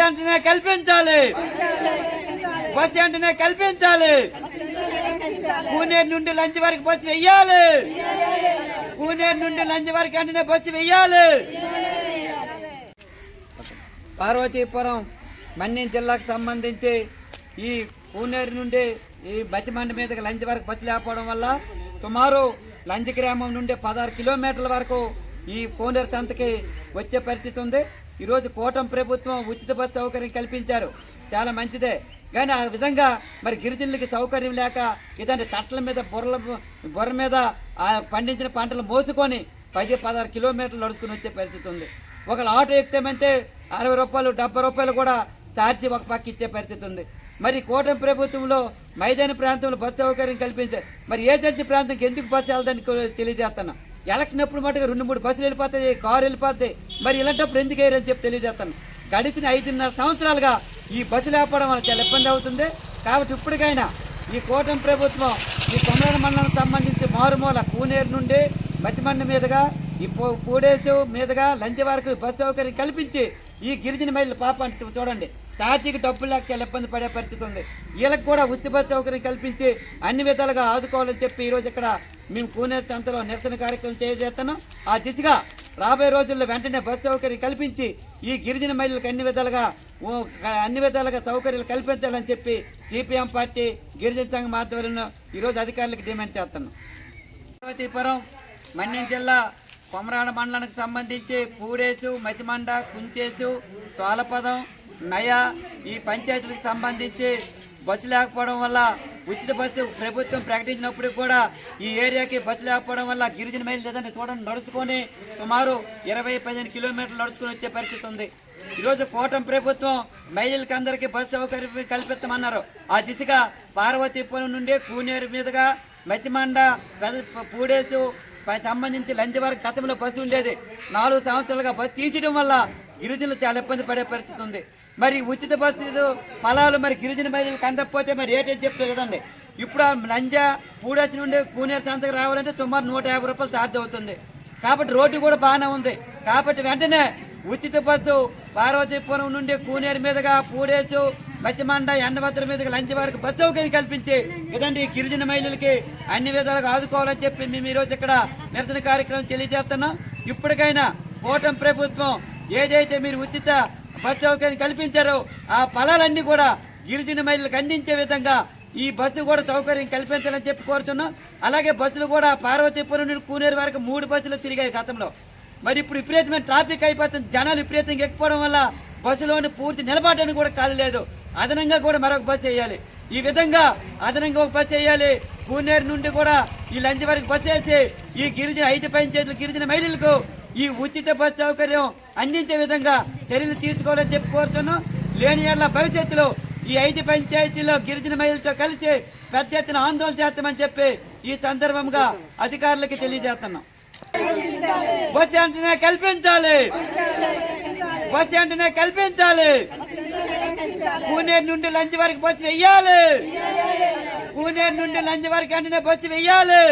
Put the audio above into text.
వెంటనే కల్పించాలి. బస్సు వెంటనే కల్పించాలి. పూనేరు నుండి లంచ్ వరకు బస్సు వెయ్యాలి. పూనేరు నుండి లంచ్ వరకు వెంటనే బస్సు వెయ్యాలి. పార్వతీపురం మన్యం జిల్లాకు సంబంధించి ఈ పూనేరు నుండి ఈ బతిమండి మీదకి లంచ్ వరకు బస్సు లేకపోవడం వల్ల సుమారు లంచ్ గ్రామం నుండి 16 కిలోమీటర్ల వరకు ఈ పూనేరు సంతకి వచ్చే పరిస్థితి ఉంది. ఈరోజు కూటమి ప్రభుత్వం ఉచిత బస్సు సౌకర్యం కల్పించారు, చాలా మంచిదే. కానీ ఆ విధంగా మరి గిరిజనులకి సౌకర్యం లేక ఇదంటే తట్ల మీద బుర్ర మీద పండించిన పంటలు మోసుకొని 10-16 కిలోమీటర్లు నడుచుకుని వచ్చే పరిస్థితి ఉంది. ఒకళ్ళు ఆటో ఎక్కితేమంటే 60 రూపాయలు 70 రూపాయలు కూడా ఛార్జీ ఒక పక్క ఇచ్చే పరిస్థితి ఉంది. మరి కూటమి ప్రభుత్వంలో మైదాన ప్రాంతంలో బస్సు సౌకర్యం కల్పించారు. మరి ఏజెన్సీ ప్రాంతంకి ఎందుకు బస్సు వెళ్తానికి తెలియజేస్తాను. ఎలక్షన్ అప్పుడు మటుగా 2-3 బస్సులు వెళ్ళిపోతాయి, కారు వెళ్ళిపోతాయి. మరి ఇలాంటప్పుడు ఎందుకు వేయరని చెప్పి తెలియజేస్తాను. గడిచిన 5.5 సంవత్సరాలుగా ఈ బస్సు లేకపోవడం వల్ల చాలా ఇబ్బంది అవుతుంది. కాబట్టి ఇప్పటికైనా ఈ కూటమి ప్రభుత్వం ఈ కొమరాడ మండలం సంబంధించి మారుమూల పూనేరు నుండి మతిమండ మీదుగా ఈ పూడేసు మీదుగా లంచ్ వరకు బస్సు సౌకర్యం కల్పించి ఈ గిరిజన మహిళలు పాప చూడండి ఛార్జీకి డబ్బులు లేక చాలా ఇబ్బంది పడే పరిస్థితి ఉంది. వీళ్ళకి కూడా ఉచిత బస్సు సౌకర్యం కల్పించి అన్ని విధాలుగా ఆదుకోవాలని చెప్పి ఈరోజు ఇక్కడ మేము పూనేరు సంతలో నిరసన కార్యక్రమం చేయజేస్తున్నాం. ఆ దిశగా రాబోయే రోజుల్లో వెంటనే బస్సు సౌకర్యం కల్పించి ఈ గిరిజన మహిళలకు అన్ని విధాలుగా సౌకర్యాలు కల్పించాలని చెప్పి సిపిఎం పార్టీ గిరిజన సంఘం ఆధ్వర్యంలో ఈరోజు అధికారులకు డిమాండ్ చేస్తున్నాం. పార్వతీపురం మన్యం జిల్లా కొమరాడ మండలానికి సంబంధించి పూడేసు, మతిమండ, కుంచేసు, సోలపదం, నయ ఈ పంచాయతీలకు సంబంధించి బస్సు లేకపోవడం వల్ల ఉచిత బస్సు ప్రభుత్వం ప్రకటించినప్పుడు కూడా ఈ ఏరియాకి బస్సు లేకపోవడం వల్ల గిరిజన మహిళలు ఏదైనా చూడండి నడుచుకొని సుమారు 20-15 కిలోమీటర్లు నడుచుకొని వచ్చే పరిస్థితి ఉంది. ఈరోజు కూటమి ప్రభుత్వం మహిళలకి అందరికీ బస్సు సౌకర్యం కల్పిస్తామన్నారు. ఆ దిశగా పార్వతీపురం నుండి కూనేరు మీదుగా మతిమండ, పూడేసు సంబంధించి లంచ్ వరకు గతంలో బస్సు ఉండేది. 4 సంవత్సరాలుగా బస్సు తీసేయడం వల్ల గిరిజనులు చాలా ఇబ్బంది పడే పరిస్థితి ఉంది. మరి ఉచిత బస్సు ఫలాలు మరి గిరిజన మహిళలకు అందకపోతే మరి రేట్ చెప్తారు కదండి. ఇప్పుడు లంజ పూడేసి నుండి కూనేరు సంతకు రావాలంటే సుమారు 150 రూపాయలు ఛార్జ్ అవుతుంది. కాబట్టి రోడ్డు కూడా బాగానే ఉంది. కాబట్టి వెంటనే ఉచిత బస్సు పార్వతీపురం నుండి కూనేరు మీదుగా పూడేసు, మత్స్యమండ, ఎండవత్తల మీదుగా లంచ్ వరకు బస్సు సౌకర్యం కల్పించి ఇదండి గిరిజన మహిళలకి అన్ని విధాలుగా ఆదుకోవాలని చెప్పి మేము ఈరోజు ఇక్కడ నిరసన కార్యక్రమం తెలియజేస్తున్నాం. ఇప్పటికైనా కూటమి ప్రభుత్వం ఏదైతే మీరు ఉచిత బస్సు సౌకర్యం కల్పించారో ఆ ఫలాలన్నీ కూడా గిరిజన మహిళలకు అందించే విధంగా ఈ బస్సు కూడా సౌకర్యం కల్పించాలని చెప్పి కోరుతున్నాం. అలాగే బస్సులు కూడా పార్వతీపురం నుండి కూనేరు వరకు 3 బస్సులు తిరిగాయి గతంలో. మరి ఇప్పుడు విపరీతమైన ట్రాఫిక్ అయిపోతుంది. జనాలు విపరీతంగా ఎక్కిపోవడం వల్ల బస్సులోని పూర్తి నిలబడడానికి కూడా ఖాళీ లేదు. అదనంగా కూడా మరొక బస్సు వేయాలి. ఈ విధంగా అదనంగా ఒక బస్సు వేయాలి. కూనేరు నుండి కూడా ఈ లంచ్ వరకు బస్సు వేసి ఈ గిరిజన 5 పంచాయతీల గిరిజన మహిళలకు ఈ ఉచిత బస్సు సౌకర్యం అందించే విధంగా చర్యలు తీసుకోవాలని చెప్పి కోరుతున్నాం. లేని ఏళ్ల భవిష్యత్తులో ఈ 5 పంచాయతీల్లో గిరిజన మహిళలతో కలిసి పెద్ద ఎత్తున ఆందోళన చేస్తామని చెప్పి ఈ సందర్భంగా అధికారులకి తెలియజేస్తున్నాం. బస్సు వెంటనే కల్పించాలి. బస్సు వెంటనే కల్పించాలి. పూనేరు నుండి లంచ్ వరకు బస్సు వెయ్యాలి. పూనేరు నుండి లంచ్ వరకు వెంటనే బస్సు వెయ్యాలి.